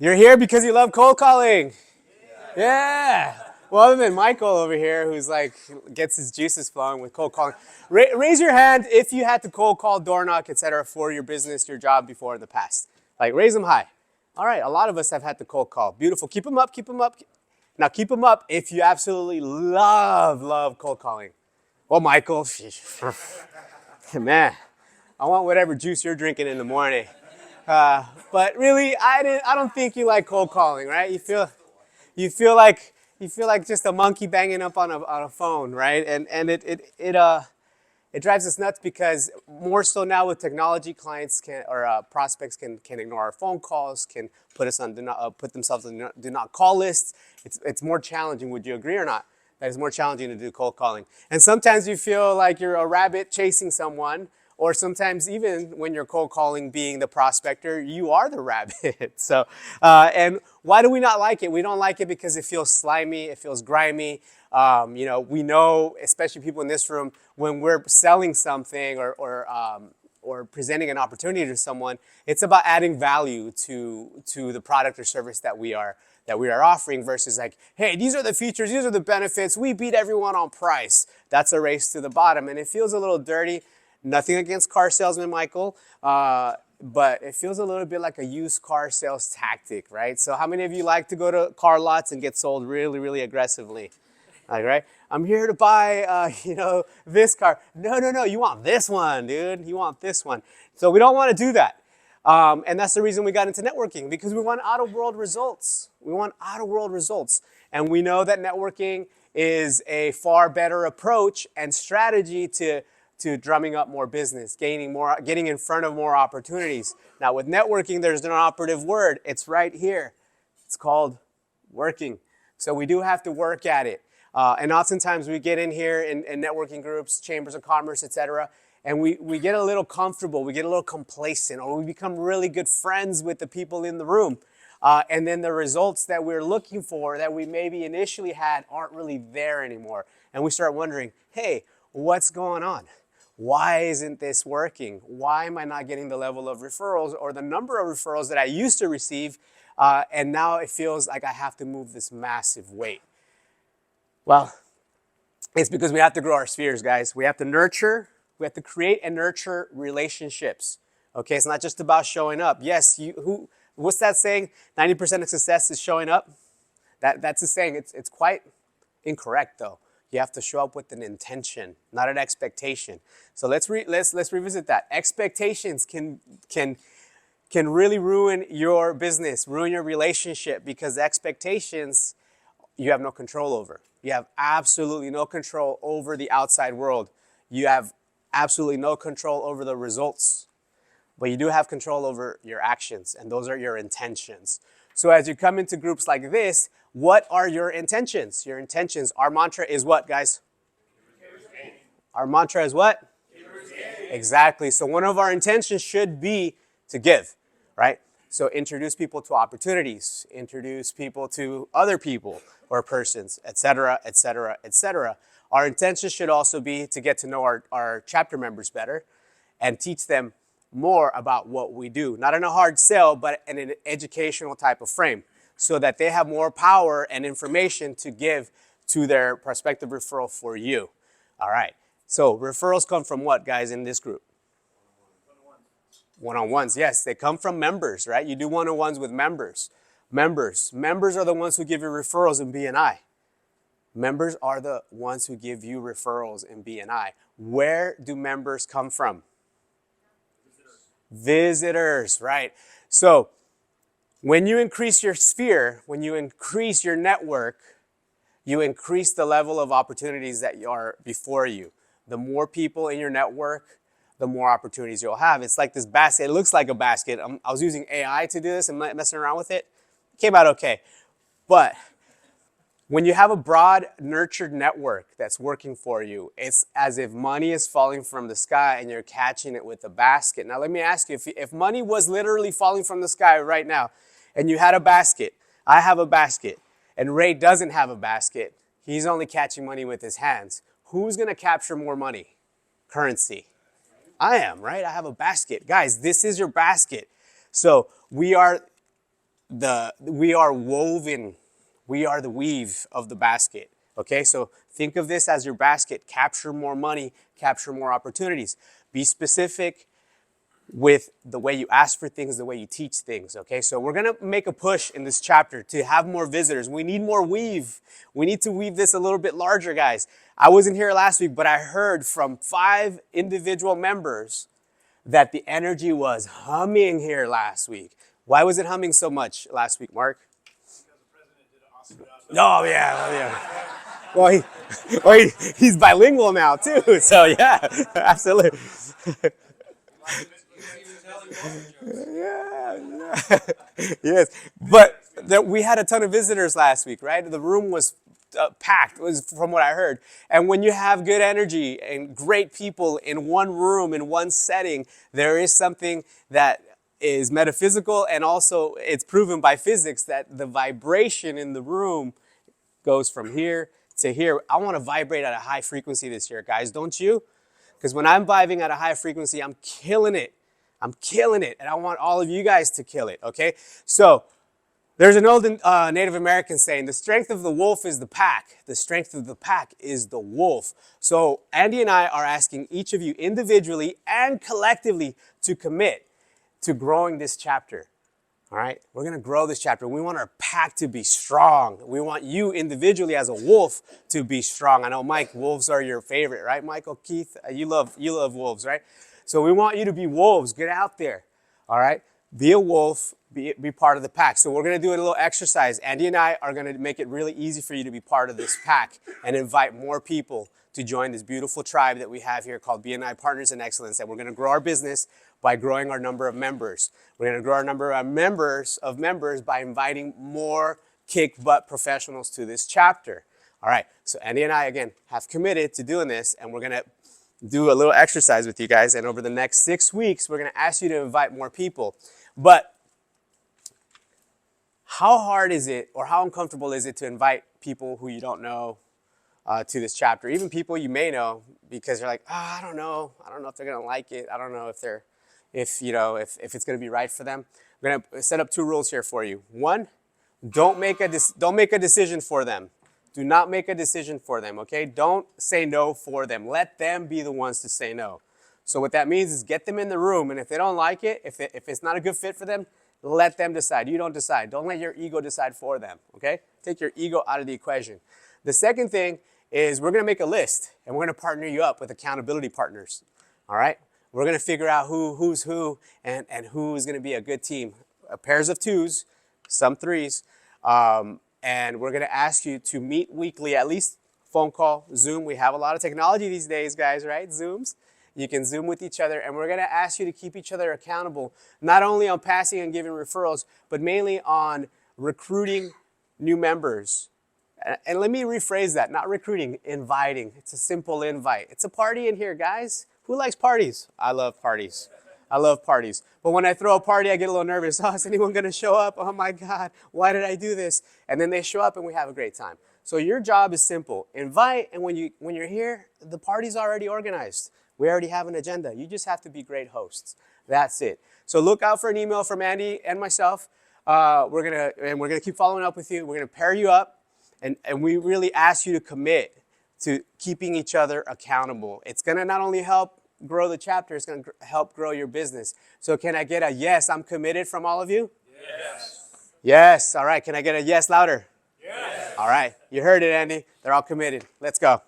You're here because you love cold calling. Yeah. Well, other than Michael over here, who's like gets his juices flowing with cold calling, raise your hand if you had to cold call, door knock, etc. for your business, your job before in the past. Like raise them high. All right. A lot of us have had to cold call. Beautiful. Keep them up. Keep them up. Now keep them up if you absolutely love cold calling. Well, Michael, man, I want whatever juice you're drinking in the morning. But really, I don't think you like cold calling, right? You feel like just a monkey banging up on a phone, right? And it drives us nuts because more so now with technology, clients can or prospects can ignore our phone calls, can put us on put themselves on do not call lists. It's more challenging. Would you agree or not? That it's more challenging to do cold calling. And sometimes you feel like you're a rabbit chasing someone, or sometimes even when you're cold calling, being the prospector, you are the rabbit. So, and why do we not like it? We don't like it because it feels slimy, it feels grimy. We know, especially people in this room, when we're selling something or presenting an opportunity to someone, it's about adding value to the product or service that we are offering versus like, hey, these are the features, these are the benefits, we beat everyone on price. That's a race to the bottom, and it feels a little dirty. Nothing against car salesmen, Michael, but it feels a little bit like a used car sales tactic, right? So how many of you like to go to car lots and get sold really, really aggressively? Like, right? I'm here to buy, this car. No, you want this one, dude. You want this one. So we don't want to do that. And that's the reason we got into networking, because we want out-of-world results. We want out-of-world results. And we know that networking is a far better approach and strategy to drumming up more business, getting in front of more opportunities. Now with networking, there's an operative word. It's right here. It's called working. So we do have to work at it. And oftentimes we get in here in networking groups, chambers of commerce, etc., and we get a little comfortable, we get a little complacent, or we become really good friends with the people in the room. And then the results that we're looking for that we maybe initially had aren't really there anymore. And we start wondering, hey, what's going on? Why isn't this working? Why am I not getting the level of referrals or the number of referrals that I used to receive? And now it feels like I have to move this massive weight. Well, it's because we have to grow our spheres, guys. We have to create and nurture relationships. Okay, it's not just about showing up. Yes, what's that saying? 90% of success is showing up. That's a saying. It's quite incorrect though. You have to show up with an intention, not an expectation. So let's revisit that. Expectations can really ruin your business, ruin your relationship, because expectations you have no control over. You have absolutely no control over the outside world. You have absolutely no control over the results. But you do have control over your actions, and those are your intentions. So as you come into groups like this, what are your intentions? Your intentions, our mantra is what, guys? Our mantra is what? Exactly. So one of our intentions should be to give, right? So introduce people to opportunities, introduce people to other people or persons, etc., etc., etc. Our intention should also be to get to know our chapter members better and teach them more about what we do. Not in a hard sell, but in an educational type of frame, so that they have more power and information to give to their prospective referral for you. All right. So referrals come from what, guys, in this group? One-on-ones, yes. They come from members, right? You do one-on-ones with members. Members are the ones who give you referrals in BNI. Members are the ones who give you referrals in BNI. Where do members come from? Visitors, right? So when you increase your sphere, when you increase your network, you increase the level of opportunities that are before you. The more people in your network, the more opportunities you'll have. It's like this basket. It looks like a basket. I was using AI to do this and messing around with it. It came out okay. But when you have a broad, nurtured network that's working for you, it's as if money is falling from the sky and you're catching it with a basket. Now, let me ask you, if money was literally falling from the sky right now and you had a basket, I have a basket, and Ray doesn't have a basket, he's only catching money with his hands. Who's going to capture more money? Currency. I am, right? I have a basket. Guys, this is your basket. So we are we are woven. We are the weave of the basket. Okay, so think of this as your basket. Capture more money, capture more opportunities. Be specific with the way you ask for things, the way you teach things, okay? So we're gonna make a push in this chapter to have more visitors. We need more weave. We need to weave this a little bit larger, guys. I wasn't here last week, but I heard from 5 individual members that the energy was humming here last week. Why was it humming so much last week, Mark? Because the president did an awesome job. Oh, yeah. Well, he's bilingual now, too. So, yeah, absolutely. Yeah. Yes, but we had a ton of visitors last week, right? The room was packed, was from what I heard. And when you have good energy and great people in one room, in one setting, there is something that is metaphysical, and also it's proven by physics that the vibration in the room goes from here to here. I want to vibrate at a high frequency this year, guys, don't you? Because when I'm vibing at a high frequency, I'm killing it. I'm killing it, and I want all of you guys to kill it, okay? So there's an old Native American saying, the strength of the wolf is the pack. The strength of the pack is the wolf. So Andy and I are asking each of you individually and collectively to commit to growing this chapter, all right? We're going to grow this chapter. We want our pack to be strong. We want you individually as a wolf to be strong. I know, Mike, wolves are your favorite, right, Michael, Keith? You love wolves, right? So we want you to be wolves. Get out there, all right? Be a wolf, be part of the pack. So we're going to do a little exercise. Andy and I are going to make it really easy for you to be part of this pack and invite more people to join this beautiful tribe that we have here called BNI Partners in Excellence. And we're going to grow our business by growing our number of members. We're going to grow our number of members by inviting more kick-butt professionals to this chapter. All right, so Andy and I, again, have committed to doing this, and we're going to do a little exercise with you guys, and over the next 6 weeks, we're going to ask you to invite more people. But how hard is it, or how uncomfortable is it to invite people who you don't know to this chapter? Even people you may know, because you're like, I don't know if they're going to like it. I don't know if it's going to be right for them. We're going to set up 2 rules here for you. 1, don't make a decision for them. Do not make a decision for them, okay? Don't say no for them. Let them be the ones to say no. So what that means is get them in the room, and if they don't like it, if it's not a good fit for them, let them decide. You don't decide. Don't let your ego decide for them, okay? Take your ego out of the equation. The second thing is we're going to make a list, and we're going to partner you up with accountability partners, all right? We're going to figure out who's who and who's going to be a good team. Pairs of 2s, some 3s, and we're going to ask you to meet weekly, at least phone call, Zoom. We have a lot of technology these days, guys, right? Zooms. You can Zoom with each other, and we're going to ask you to keep each other accountable, not only on passing and giving referrals, but mainly on recruiting new members. And let me rephrase that, not recruiting, inviting. It's a simple invite. It's a party in here, guys. Who likes parties? I love parties. I love parties. But when I throw a party, I get a little nervous. Oh, is anyone going to show up? Oh my God, why did I do this? And then they show up and we have a great time. So your job is simple. Invite, and when you're here, the party's already organized. We already have an agenda. You just have to be great hosts. That's it. So look out for an email from Andy and myself. We're gonna keep following up with you. We're gonna pair you up, and we really ask you to commit to keeping each other accountable. It's gonna not only help grow the chapter, it's going to help grow your business. So can I get a yes, I'm committed from all of you? Yes. Yes. All right. Can I get a yes louder? Yes. All right. You heard it, Andy. They're all committed. Let's go.